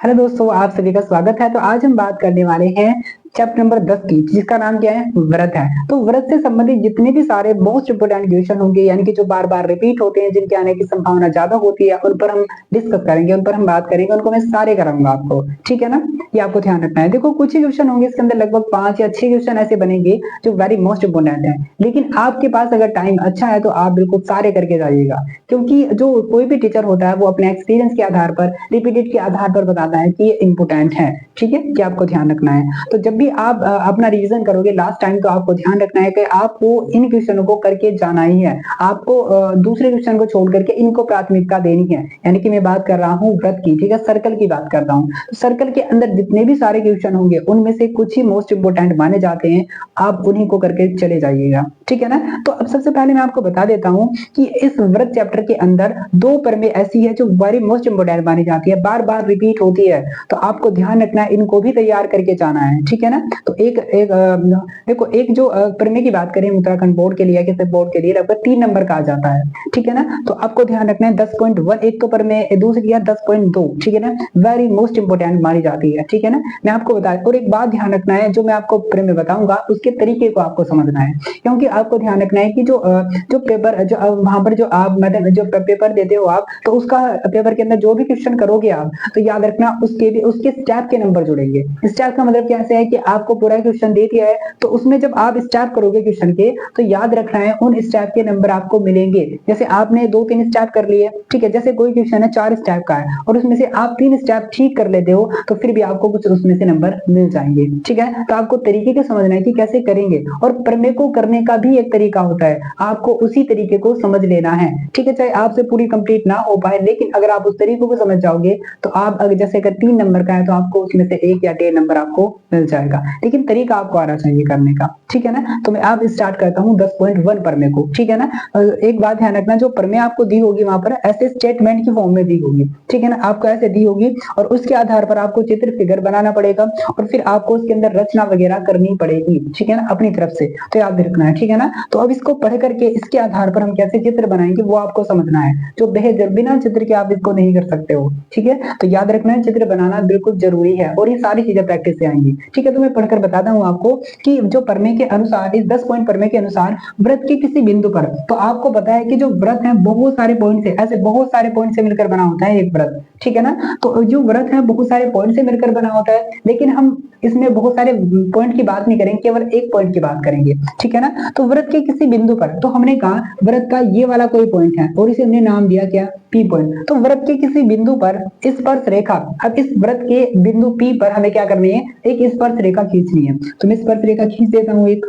Hello दोस्तों, आप सभी का स्वागत है। तो आज हम बात करने वाले हैं चैप्टर नंबर 10 की, जिसका नाम क्या है, व्रत है। तो व्रत से संबंधित जितने भी सारे मोस्ट इंपोर्टेंट क्वेश्चन होंगे, यानी कि जो बार बार रिपीट होते हैं, जिनके आने की संभावना ज्यादा होती है, उन पर हम डिस्कस करेंगे, उन पर हम बात करेंगे, उनको मैं सारे कराऊंगा आपको। ठीक है ना, ये आपको ध्यान रखना है। देखो, कुछ ही क्वेश्चन होंगे इसके अंदर, लगभग 5 या 6 क्वेश्चन ऐसे बनेंगे जो वेरी मोस्ट इंपोर्टेंट है। लेकिन आपके पास अगर टाइम अच्छा है तो आप बिल्कुल सारे करके जाइएगा, क्योंकि जो कोई भी टीचर होता है वो अपने एक्सपीरियंस के आधार पर, रिपीटेड के आधार पर बताता है कि ये इंपोर्टेंट है। ठीक है, कि आपको ध्यान रखना है। तो जब भी आप अपना रिवीजन करोगे लास्ट टाइम, तो आपको ध्यान रखना है कि आपको इन क्वेश्चनों को करके जाना ही है। आपको दूसरे क्वेश्चन को छोड़ करके इनको प्राथमिकता देनी है। यानी कि मैं बात कर रहा हूँ व्रत की, ठीक है, सर्कल की बात करता हूँ। तो सर्कल के अंदर जितने भी सारे क्वेश्चन होंगे उनमें से कुछ ही मोस्ट इंपोर्टेंट माने जाते हैं, आप उन्हीं को करके चले जाइएगा। ठीक है ना। तो अब सबसे पहले मैं आपको बता देता हूँ कि इस व्रत चैप्टर के अंदर दो प्रमेय ऐसी है जो वेरी मोस्ट इंपोर्टेंट मानी जाती है, बार बार रिपीट होती है। तो आपको ध्यान रखना है, इनको भी तैयार करके जाना है। ठीक है ना। तो एक एक देखो, एक जो प्रमेय की बात करें उत्तराखंड बोर्ड के लिए, किसी बोर्ड के लिए लगभग 3 नंबर का आ जाता है। ठीक है ना। तो आपको ध्यान रखना है 10.1 एक तो प्रमेय, दूसरी है 10.2। ठीक है ना, वेरी मोस्ट इंपोर्टेंट मानी जाती है। ठीक है ना, मैं आपको बता, और एक बात ध्यान रखना है, जो मैं आपको प्रमेय बताऊंगा उसके तरीके को आपको समझना है। क्योंकि आपको ध्यान रखना है कि जो पेपर, जो वहां पर जो आप मतलब जो पेपर देते हो आप, तो उसका पेपर के अंदर जो भी क्वेश्चन करोगे आप, तो याद रखना उसके भी उसके स्टेप के नंबर जुड़ेंगे। स्टेप का मतलब कैसे है कि आपको पूरा क्वेश्चन दे दिया है, तो उसमें जब आप स्टेप करोगे क्वेश्चन के, तो याद रखना है उन स्टेप के नंबर आपको मिलेंगे। जैसे आपने 2-3 स्टेप कर लिए, ठीक है, जैसे कोई क्वेश्चन है 4 स्टेप का है और उसमें से आप 3 स्टेप ठीक कर लेते हो, तो फिर भी आपको कुछ उसमें से नंबर मिल जाएंगे। ठीक है, तो आपको तरीके को समझना है कि कैसे करेंगे, और प्रमेय को करने का भी एक तरीका होता है, आपको उसी तरीके को समझ लेना है। ठीक है, चाहे आपसे पूरी कंप्लीट ना हो पाए, लेकिन अगर आप उस तरीके को समझ जाओगे, तो आप अगर जैसे अगर 3 नंबर का है, तो आपको उसमें से 1 या 1.5 नंबर आपको मिल जाएगा। लेकिन तरीका आपको आना चाहिए करने का। ठीक है ना। तो मैं अब स्टार्ट करता हूँ 10.1 प्रमेय को। ठीक है ना। एक बात ध्यान रखना, जो प्रमेय आपको दी होगी वहां पर ऐसे स्टेटमेंट की फॉर्म में दी होगी। ठीक है ना, आपको ऐसे दी होगी, और उसके आधार पर आपको चित्र फिगर बनाना पड़ेगा, और फिर आपको उसके अंदर रचना वगैरह करनी पड़ेगी। ठीक है ना, अपनी तरफ से, तो याद रखना है। ठीक है ना। तो अब इसको पढ़ करके इसके आधार पर हम कैसे चित्र बनाएंगे वो आपको समझना है, जो बेहद बिना चित्र के आप इसको नहीं कर सकते हो। ठीक है, तो याद रखना है चित्र बनाना बिल्कुल जरूरी है, और ये सारी चीजें प्रैक्टिस से आएंगी। ठीक है, तो मैं पढ़कर बताता हूँ आपको कि जो प्रमेय के अनुसार, इस 10 पॉइंट प्रमेय के अनुसार, व्रत के किसी बिंदु पर, तो आपको पता है कि जो व्रत है बहुत सारे पॉइंट से, ऐसे बहुत सारे पॉइंट से मिलकर बना होता है एक व्रत। ठीक है ना। तो जो व्रत है बहुत सारे पॉइंट से मिलकर बना होता है, लेकिन हम इसमें बहुत सारे पॉइंट की बात नहीं करेंगे, केवल एक पॉइंट की बात करेंगे। ठीक है ना। तो व्रत के किसी बिंदु पर, तो हमने कहा व्रत का ये वाला कोई पॉइंट है, और इसे हमने नाम दिया क्या, पी पॉइंट। तो व्रत के किसी बिंदु पर स्पर्श रेखा, अब इस व्रत के बिंदु पी पर हमें क्या करनी है, एक स्पर्श रेखा खींचनी है। तो मैं स्पर्श रेखा खींच देता हूँ एक,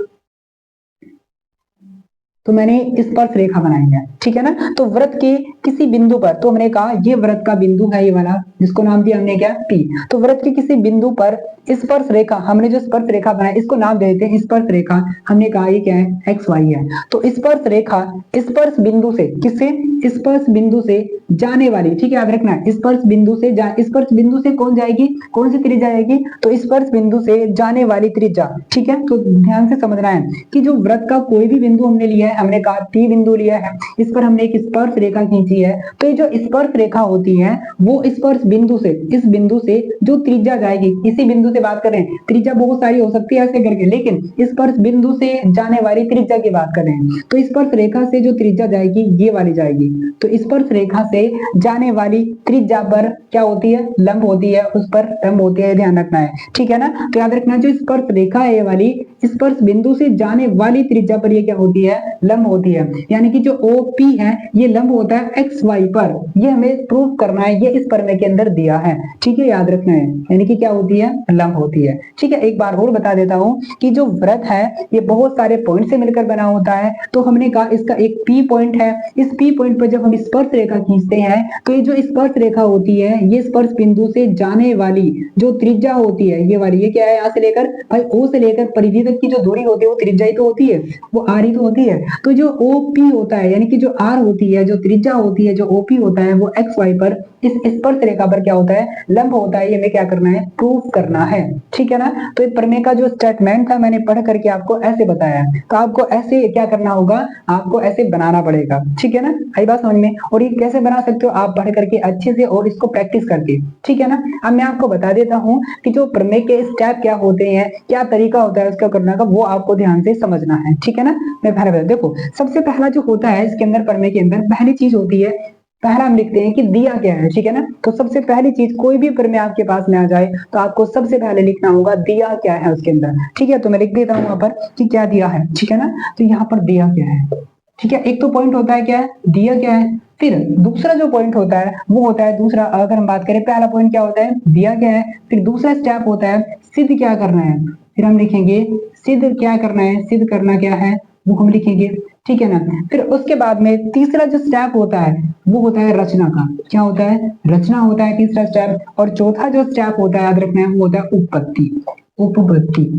तो मैंने स्पर्श रेखा बनाई है। ठीक है ना। तो व्रत के किसी बिंदु पर, तो हमने कहा ये व्रत का बिंदु है, ये वाला जिसको नाम दिया हमने क्या, पी। तो व्रत के किसी बिंदु पर स्पर्श रेखा, हमने जो स्पर्श रेखा बनाई इसको नाम दे देते हैं स्पर्श रेखा। हमने कहा ये क्या है, एक्स वाई है। तो स्पर्श रेखा स्पर्श बिंदु से, किससे, स्पर्श बिंदु से जाने वाली, ठीक है, याद रखना है, स्पर्श बिंदु से स्पर्श बिंदु से कौन जाएगी, कौन सी त्रिज्या जाएगी, तो स्पर्श बिंदु से जाने वाली त्रिज्या। ठीक है, तो ध्यान से समझना है कि जो व्रत का कोई भी बिंदु हमने लिया है, हमने कहा पी बिंदु लिया है, इस पर हमने एक स्पर्श रेखा खींची है, तो ये जो स्पर्श रेखा होती है वो स्पर्श बिंदु से, इस बिंदु से जो त्रिज्या जाएगी, किसी बिंदु से बात कर रहे हैं, त्रिज्या बहुत सारी हो सकती है ऐसे करके, लेकिन स्पर्श बिंदु से जाने वाली त्रिज्या की बात कर रहे हैं, तो स्पर्श रेखा से जो त्रिज्या जाएगी ये वाली जाएगी। तो स्पर्श रेखा से जाने वाली त्रिज्या पर क्या होती है, लंब होती है, उस पर लंब होती है, ध्यान रखना है। ठीक है ना। तो याद रखना, जो स्पर्श रेखा है ये वाली, स्पर्श बिंदु से जाने वाली त्रिज्या पर ये क्या होती है, लंब होती है। यानी कि जो OP है ये लंब होता है एक्स वाई पर, ये हमें प्रूव करना है, ये इस प्रमेय के अंदर दिया है। ठीक है, याद रखना है, यानी कि क्या होती है, लंब होती है। ठीक है, एक बार और बता देता हूं कि जो व्रत है ये बहुत सारे पॉइंट से मिलकर बना होता है। तो हमने कहा इसका एक पी पॉइंट है, इस पी पॉइंट पर जब हम स्पर्श रेखा खींचते हैं, तो ये जो स्पर्श रेखा होती है ये स्पर्श बिंदु से जाने वाली जो त्रिज्या होती है ये वाली, ये क्या है, यहाँ से लेकर भाई ओ से लेकर परिधि तक की जो दूरी होती है वो त्रिज्या ही तो होती है, वो आर ही तो होती है। तो जो OP होता है, यानी कि जो आर होती है, जो त्रिज्या होती है, जो OP होता है, वो एक्स वाई पर इस स्पर्श रेखा पर क्या होता है, लंब होता है, ये हमें क्या करना है, प्रूफ करना है, ठीक है ना। तो ये प्रमेय का जो स्टेटमेंट था मैंने पढ़ करके आपको ऐसे बताया, तो आपको ऐसे क्या करना होगा, आपको ऐसे बनाना पड़ेगा, ठीक है ना। आई बात समझ में। और ये कैसे बना सकते हो आप, पढ़ करके अच्छे से और इसको प्रैक्टिस करके, ठीक है ना। अब मैं आपको बता देता हूँ कि जो प्रमेय के स्टेप क्या होते हैं, क्या तरीका होता है उसका करने का, वो आपको ध्यान से समझना है, ठीक है ना। मैं पहले बता, देखो सबसे पहला जो होता है इसके अंदर, प्रमेय के अंदर पहली चीज होती है, पहला हम लिखते हैं कि दिया क्या है, ठीक है ना। तो सबसे पहली चीज, कोई भी प्रमेय आपके पास में आ जाए तो आपको सबसे पहले लिखना होगा दिया क्या है उसके अंदर, ठीक है। तो मैं लिख देता हूँ यहाँ पर कि क्या दिया है, ठीक है ना। तो यहाँ पर दिया क्या है, ठीक है। एक तो पॉइंट होता है क्या है, दिया क्या है। फिर दूसरा जो पॉइंट होता है वो होता है, दूसरा अगर हम बात करें, पहला पॉइंट क्या होता है, दिया क्या है। फिर दूसरा स्टेप होता है सिद्ध क्या करना है, फिर हम लिखेंगे सिद्ध क्या करना है, सिद्ध करना क्या है वो हम लिखेंगे, ठीक है ना। फिर उसके बाद में तीसरा जो स्टेप होता है वो होता है रचना का, क्या होता है, रचना होता है तीसरा स्टेप। और चौथा जो स्टेप होता है याद रखना है वो होता है उपपत्ति, उपपत्ति,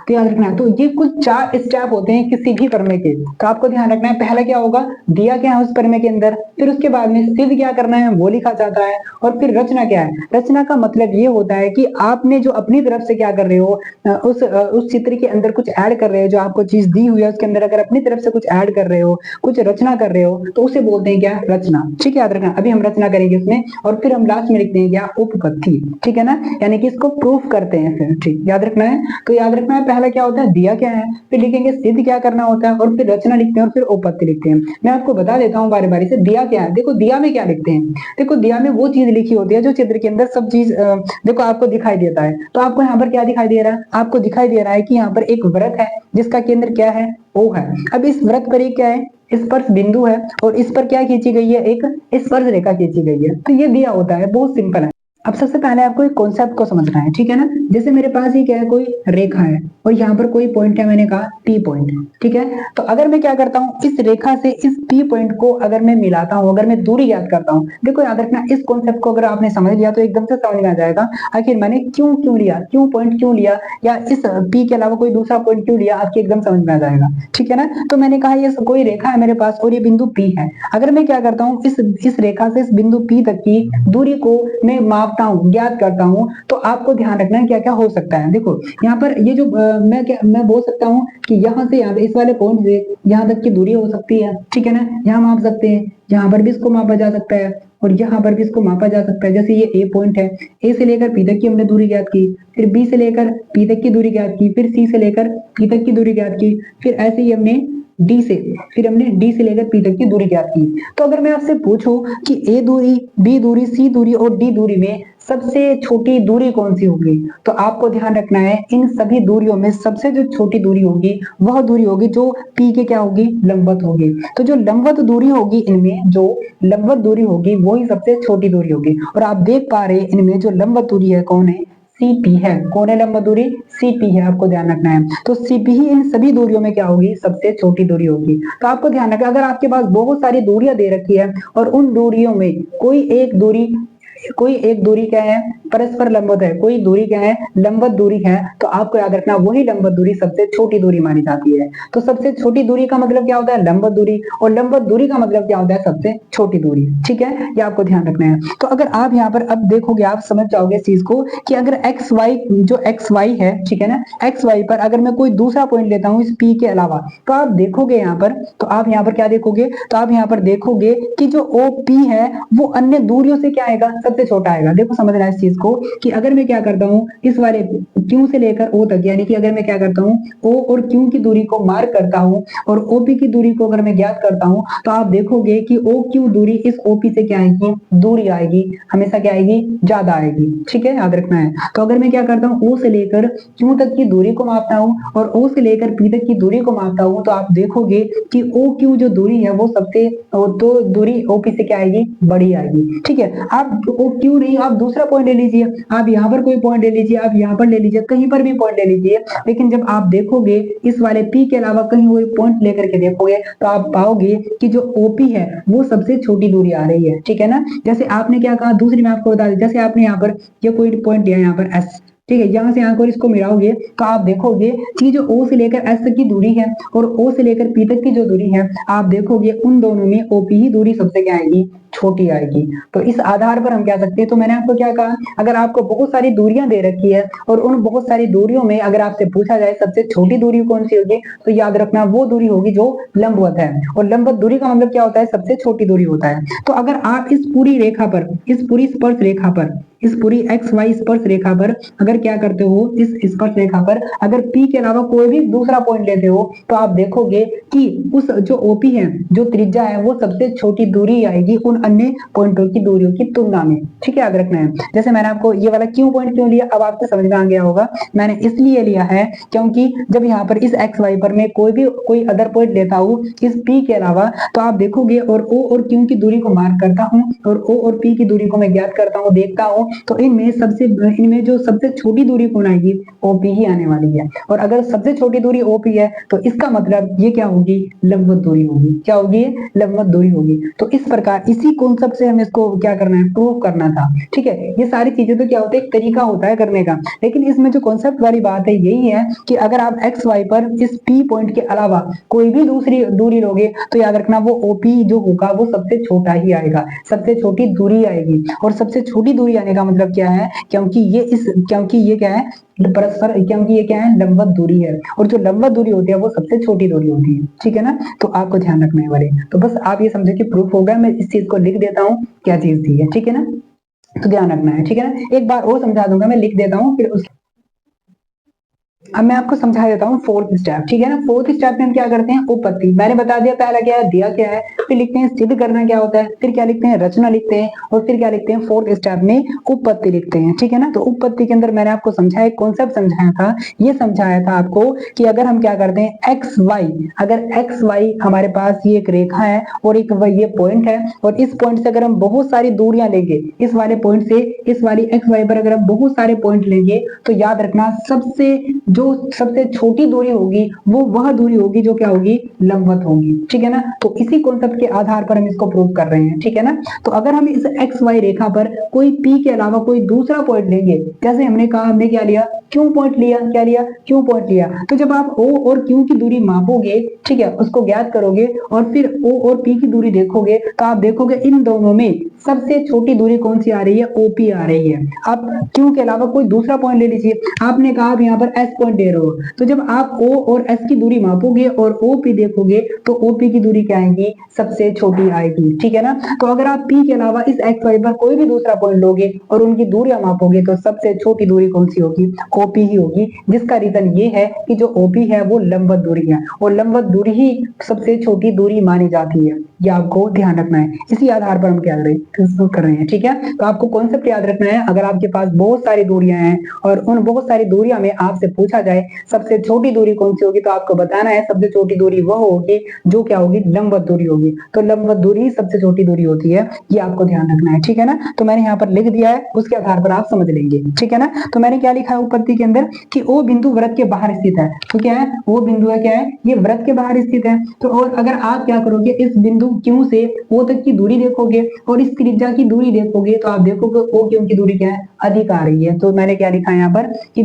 तो याद रखना है। तो ये कुछ 4 स्टेप होते हैं किसी भी प्रमेय के, तो आपको ध्यान रखना है पहला क्या होगा, दिया क्या है उस प्रमेय के अंदर, फिर उसके बाद में सिद्ध क्या करना है वो लिखा जाता है, और फिर रचना क्या है। रचना का मतलब ये होता है कि आपने जो अपनी तरफ से क्या कर रहे हो, उस चित्र के अंदर कुछ ऐड कर रहे हो, जो आपको चीज दी हुई है उसके अंदर अगर अपनी तरफ से कुछ ऐड कर रहे हो, कुछ रचना कर रहे हो, तो उसे बोलते हैं क्या, रचना, ठीक है। याद रखना, अभी हम रचना करेंगे उसमें, और फिर हम लास्ट में लिखते हैं क्या, उपपत्ति, ठीक है ना, यानी कि इसको प्रूफ करते हैं फिर, ठीक, याद रखना है। तो याद रखना है पहला क्या होता है, दिया क्या है, फिर लिखेंगे सिद्ध क्या करना होता है, और फिर रचना लिखते हैं, और फिर उपपत्ति लिखते हैं। मैं आपको बता देता हूँ बारी बारी से, दिया क्या है। देखो दिया में क्या लिखते हैं, देखो दिया में वो चीज लिखी होती है जो चित्र के अंदर सब चीज देखो आपको दिखाई देता है। तो आपको यहाँ पर क्या दिखाई दे रहा है, आपको दिखाई दे रहा है कि यहाँ पर एक वृत्त है जिसका केंद्र क्या है, O है। अब इस वृत्त पर एक क्या है, स्पर्श बिंदु है, और इस पर क्या खींची गई है, एक स्पर्श रेखा खींची गई है। तो ये दिया होता है, बहुत सिंपल है। अब सबसे पहले आपको एक कॉन्सेप्ट को समझना है, ठीक है ना। जैसे मेरे पास ही क्या है, कोई रेखा है और यहाँ पर कोई पॉइंट है, मैंने कहा P पॉइंट, ठीक है। तो अगर मैं क्या करता हूँ, इस रेखा से इस P पॉइंट को अगर मैं मिलाता हूँ, अगर मैं दूरी याद करता हूँ, देखो याद रखना इस कॉन्सेप्ट को अगर आपने समझ लिया तो एकदम से समझ में आ जाएगा आखिर मैंने क्यों लिया, क्यों पॉइंट क्यों लिया, या इस P के अलावा कोई दूसरा पॉइंट क्यों लिया, आपके एकदम समझ में आ जाएगा, ठीक है ना। तो मैंने कहा ये कोई रेखा है मेरे पास और ये बिंदु P है। अगर मैं क्या करता हूँ, इस रेखा से इस बिंदु P तक की दूरी को मैं मापता हूँ, ज्ञात करता हूँ, तो आपको ध्यान रखना है क्या क्या हो सकता है। देखो यहाँ पर ये जो मैं बोल सकता हूँ कि यहाँ से यहाँ इस वाले पॉइंट से यहाँ तक की दूरी हो सकती है, ठीक है ना, यहाँ माप सकते हैं, यहाँ पर भी इसको मापा जा सकता है, और यहाँ पर भी इसको मापा जा सकता है। जैसे ये A पॉइंट है, A से लेकर P तक की हमने दूरी ज्ञात की, फिर B से लेकर P तक की दूरी ज्ञात की, फिर C से लेकर P तक की दूरी ज्ञात की, फिर ऐसे ही हमने D से लेकर P तक की दूरी ज्ञात की। तो अगर मैं आपसे पूछूं कि A दूरी, B दूरी, C दूरी और D दूरी में सबसे छोटी दूरी कौन सी होगी, तो आपको ध्यान रखना है इन सभी दूरियों में सबसे जो छोटी दूरी होगी वह दूरी होगी जो P के क्या होगी, लंबवत होगी। तो जो लंबवत दूरी होगी, इनमें जो लंबवत दूरी होगी वही सबसे छोटी दूरी होगी। और आप देख पा रहे हैं इनमें जो लंबवत दूरी है कौन है, CP है। कौन है लंबवत दूरी, CP है, आपको ध्यान रखना है। तो CP ही इन सभी दूरियों में क्या होगी, सबसे छोटी दूरी होगी। तो आपको ध्यान रखना, अगर आपके पास बहुत सारी दूरियां दे रखी है और उन दूरियों में कोई एक दूरी क्या है, परस्पर लंबवत है, कोई दूरी क्या है, लंबवत दूरी है, तो आपको याद रखना वही लंबवत दूरी सबसे छोटी दूरी मानी जाती है। तो सबसे छोटी दूरी का मतलब क्या होता है, लंबवत दूरी, और लंबवत दूरी का मतलब क्या होता है, सबसे छोटी दूरी, ठीक है, ये आपको ध्यान रखना है। तो अगर आप यहाँ पर अब देखोगे, आप समझ जाओगे इस चीज को कि अगर एक्स वाई है, ठीक है ना, एक्स वाई पर अगर मैं कोई दूसरा पॉइंट लेता हूँ इस P के अलावा, तो आप देखोगे यहाँ पर, तो आप यहाँ पर क्या देखोगे, तो आप यहाँ पर देखोगे कि जो OP है वो अन्य दूरियों से क्या आएगा, सबसे छोटा आएगा। देखो समझना है इस चीज को कि अगर मैं क्या करता हूँ, इस वाले Q से लेकर O तक, यानी कि अगर मैं क्या करता हूँ, O और Q की दूरी को मार्क करता हूँ और OP की दूरी को अगर मैं ज्ञात करता हूँ, तो आप देखोगे कि OQ दूरी इस OP से क्या आएगी, दूरी आएगी, हमेशा क्या आएगी, ज्यादा आएगी, ठीक है, याद रखना है। तो अगर मैं क्या करता हूँ, O से लेकर Q तक की दूरी को मापता हूँ और O से लेकर P तक की दूरी को मापता हूँ, तो आप देखोगे कि OQ जो दूरी है वो सबसे, तो दूरी OP से क्या आएगी, बड़ी आएगी, ठीक है। आप OQ नहीं, आप दूसरा पॉइंट ले लीजिए, आप यहाँ पर कोई पॉइंट ले लीजिए, आप यहाँ पर ले लीजिए, कहीं पर भी पॉइंट ले लीजिए, लेकिन जब आप देखोगे इस वाले P के अलावा कहीं कोई पॉइंट लेकर के देखोगे, तो आप पाओगे कि जो OP है वो सबसे छोटी दूरी आ रही है, ठीक है ना। जैसे आपने क्या कहा, दूसरी मैं आपको बता दी, जैसे आपने यहाँ पर ये कोई पॉइंट लिया यहाँ पर S, ठीक है, यहाँ से यहाँ को इसको मिलाओगे तो आप देखोगे कि जो O से लेकर S तक की दूरी है और O से लेकर P तक की जो दूरी है, आप देखोगे उन दोनों में OP ही दूरी सबसे क्या आएगी, छोटी आएगी। तो इस आधार पर हम क्या सकते हैं, तो मैंने आपको क्या कहा, अगर आपको बहुत सारी दूरियां दे रखी है और उन बहुत सारी दूरियों में अगर आपसे पूछा जाए सबसे छोटी दूरी कौन सी होगी, तो याद रखना वो दूरी होगी जो लंबवत है। और लंबवत दूरी का मतलब क्या होता है, सबसे छोटी दूरी होता है। तो अगर आप इस पूरी रेखा पर, इस पूरी स्पर्श रेखा पर, इस पूरी एक्स वाई स्पर्श रेखा पर अगर क्या करते हो, इस स्पर्श रेखा पर अगर P के अलावा कोई भी दूसरा पॉइंट लेते हो, तो आप देखोगे कि उस जो OP है, जो त्रिज्या है, वो सबसे छोटी दूरी आएगी उन अन्य पॉइंटों की दूरियों की तुलना में। ठीक है, याद रखना है। जैसे मैंने आपको ये वाला क्यों पॉइंट क्यों लिया, अब आपको समझ में आ गया होगा। मैंने इसलिए लिया है क्योंकि जब यहाँ पर इस एक्स वाई पर मैं कोई अदर पॉइंट लेता हूँ इस P के अलावा, तो आप देखोगे और O और Q की दूरी को मार्क करता हूँ और O और P की दूरी को मैं ज्ञात करता हूँ, देखता हूँ, तो इनमें जो सबसे छोटी दूरी कौन आएगी, OP ही आने वाली है। और अगर सबसे छोटी दूरी OP है तो इसका मतलब ये क्या होगी, लंबवत दूरी होगी। क्या होगी, लंबवत दूरी होगी। तो इस प्रकार इसी कॉन्सेप्ट से हमें इसको क्या करना है, प्रूव करना था। ठीक है, ये सारी चीजें तो क्या होता है, एक तरीका होता है करने का, लेकिन इसमें जो कॉन्सेप्ट वाली बात है यही है कि अगर आप एक्स वाई पर इस P पॉइंट के अलावा कोई भी दूसरी दूरी लोगे, तो याद रखना वो OP जो होगा वो सबसे छोटा ही आएगा, सबसे छोटी दूरी आएगी। और सबसे छोटी दूरी आने का मतलब क्या है, क्योंकि ये क्या है, परस्पर, क्योंकि ये क्या है, लंबवत दूरी है, और जो लंबवत दूरी होती है वो सबसे छोटी दूरी होती है। ठीक है ना, तो आपको ध्यान रखना है वाले। तो बस आप ये समझो कि प्रूफ हो गया, मैं इस चीज को लिख देता हूँ क्या चीज थी है। ठीक है ना, तो ध्यान रखना है। ठीक है ना, एक बार और समझा दूंगा, मैं लिख देता हूँ फिर उस अब मैं आपको समझा देता हूँ फोर्थ स्टेप। ठीक है ना, फोर्थ स्टेप में हम क्या करते हैं, उपपत्ति। मैंने बता दिया पहला क्या है, दिया क्या है, फिर लिखते हैं सिद्ध करना क्या होता है, फिर क्या लिखते हैं, रचना लिखते हैं, और फिर क्या लिखते हैं, फोर्थ स्टेप में उपपत्ति लिखते हैं। ठीक है ना, तो उपपत्ति के अंदर मैंने आपको समझाया, कॉन्सेप्ट समझाया था, ये समझाया था आपको कि अगर हम क्या करते हैं एक्स वाई, अगर एक्स वाई हमारे पास ये एक रेखा है और एक ये पॉइंट है, और इस पॉइंट से अगर हम बहुत सारी दूरियां लेंगे, इस वाले पॉइंट से इस वाली एक्स वाई पर अगर हम बहुत सारे पॉइंट लेंगे, तो याद रखना जो सबसे छोटी दूरी होगी वो वह दूरी होगी जो क्या होगी, लंबवत होगी। ठीक है ना, तो इसी कॉन्सेप्ट के आधार पर हम इसको प्रूव कर रहे हैं। ठीक है ना, तो अगर हम इस एक्स वाई रेखा पर कोई P के अलावा कोई दूसरा पॉइंट लेंगे, जैसे हमने कहा, हमने क्या लिया, क्यों पॉइंट लिया, क्या लिया, क्यों पॉइंट लिया। तो जब आप O और Q की दूरी मापोगे, ठीक है, उसको ज्ञात करोगे और फिर O और P की दूरी देखोगे, तो आप देखोगे इन दोनों में सबसे छोटी दूरी कौन सी आ रही है, OP आ रही है। आप Q के अलावा कोई दूसरा पॉइंट ले लीजिए, आपने कहा आप यहाँ पर S पॉइंट दे रहे हो, तो जब आप O और S की दूरी मापोगे और OP देखोगे, तो OP की दूरी क्या आएगी, सबसे छोटी आएगी। ठीक है ना, तो अगर आप P के अलावा इस एक्स वाई पर कोई भी दूसरा पॉइंट लोगे और उनकी दूरियां मापोगे, तो सबसे छोटी दूरी कौन सी होगी, OP ही होगी। जिसका रीजन ये है कि जो OP है वो लंबवत दूरी है, और लंबवत दूरी ही सबसे छोटी दूरी मानी जाती है। ये आपको ध्यान रखना है, इसी आधार पर हम क्या कर रहे हैं। ठीक है, तो आपको कॉन्सेप्ट याद रखना है। अगर आपके पास बहुत सारी दूरियां हैं और उन बहुत सारी दूरियां में आपसे पूछा जाए सबसे छोटी दूरी कौन सी होगी, तो आपको बताना है सबसे छोटी दूरी वह होगी जो क्या होगी, लंबवत दूरी होगी। तो लंबवत दूरी ही सबसे छोटी दूरी होती है, ये आपको ध्यान रखना है। ठीक है ना, तो मैंने यहाँ पर लिख दिया है, उसके आधार पर आप समझ लेंगे। ठीक है ना, तो मैंने क्या लिखा है उपपत्ति के अंदर कि O बिंदु वृत्त के बाहर स्थित है। तो क्या है, वो बिंदु है, क्या है, ये वृत्त के बाहर स्थित है। तो और अगर आप क्या करोगे, इस बिंदु Q से O तक की दूरी देखोगे और इस त्रिज्या की दूरी देखोगे, तो आप देखोगे O Q की दूरी क्या है, अधिक आ रही है। तो मैंने क्या लिखा है यहाँ पर कि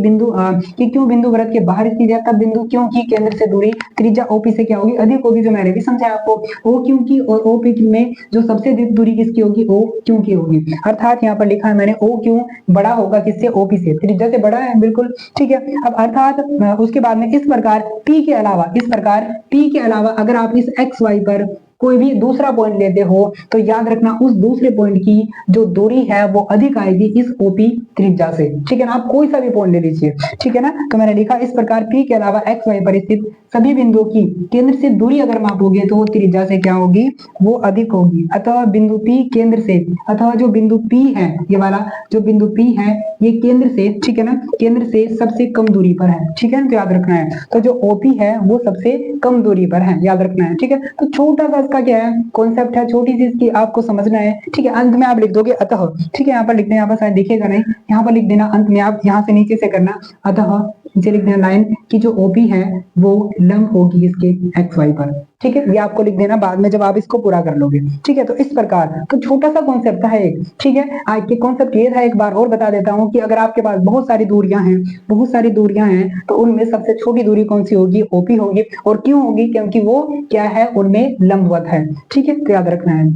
क्यों बिंदु वृत्त के बाहर स्थित है, तब बिंदु Q की केंद्र से दूरी त्रिज्या OP से क्या होगी, अधिक होगी, जो मैंने भी समझाया आपको। O Q की और OP में जो सबसे अधिक दूरी किसकी होगी, O Q की होगी। अर्थात यहाँ पर लिखा है मैंने O Q बड़ा होगा किससे, OP से, त्रिज्या से बड़ा है, बिल्कुल ठीक है। अब अर्थात उसके बाद में इस प्रकार P के अलावा अगर आप इस एक्स वाई पर कोई भी दूसरा पॉइंट लेते हो, तो याद रखना उस दूसरे पॉइंट की जो दूरी है वो अधिक आएगी इस OP त्रिज्या से। ठीक है ना, आप कोई सा भी पॉइंट ले लीजिए। ठीक है ना, तो मैंने लिखा इस प्रकार P के अलावा एक्स वाई पर स्थित सभी बिंदुओं की केंद्र से दूरी अगर मापोगे, तो वो त्रिज्या से क्या होगी, वो अधिक होगी। अतः बिंदु P केंद्र से, अथवा जो बिंदु P है, ये वाला जो बिंदु P है, ये केंद्र से, ठीक है ना, केंद्र से सबसे कम दूरी पर है। ठीक है, तो याद रखना है। तो जो OP है वो सबसे कम दूरी पर है, याद रखना है। ठीक है, तो छोटा सा इसका क्या है, कॉन्सेप्ट है, छोटी चीज की आपको समझना है। ठीक है, अंत में आप लिख दोगे अतः। ठीक है, यहाँ पर लिखते हैं, यहाँ पर शायद दिखेगा नहीं, यहाँ पर लिख देना, अंत में आप यहाँ से नीचे से करना, अतः नीचे लिख देना लाइन की जो ओपी है वो लंब होगी इसके एक्स वाई पर। ठीक है, ये आपको लिख देना बाद में जब आप इसको पूरा कर लोगे। ठीक है, तो इस प्रकार तो छोटा सा कॉन्सेप्ट था एक। ठीक है, आज के कॉन्सेप्ट ये था, एक बार और बता देता हूँ कि अगर आपके पास बहुत सारी दूरियां हैं तो उनमें सबसे छोटी दूरी कौन सी होगी? ओपी होगी। और क्यों होगी? क्योंकि वो क्या है, उनमें लंबवत है। ठीक है, तो याद रखना है।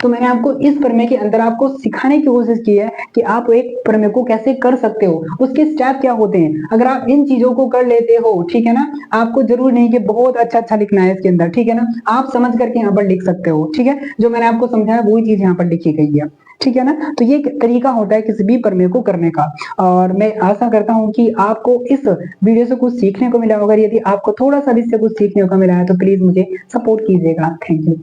तो मैंने आपको इस प्रमेय के अंदर आपको सिखाने की कोशिश की है कि आप एक प्रमेय को कैसे कर सकते हो, उसके स्टेप क्या होते हैं। अगर आप इन चीजों को कर लेते हो, ठीक है ना, आपको जरूर नहीं कि बहुत अच्छा लिखना है इसके अंदर, ठीक है ना, आप समझ करके यहाँ पर लिख सकते हो। ठीक है, जो मैंने आपको समझाया वही चीज यहाँ पर लिखी गई है। ठीक है ना, तो ये एक तरीका होता है किसी भी प्रमेय को करने का। और मैं आशा करता हूँ कि आपको इस वीडियो से कुछ सीखने को मिला होगा। यदि आपको थोड़ा सा भी इससे कुछ सीखने को मिला है तो प्लीज मुझे सपोर्ट कीजिएगा। Thank you.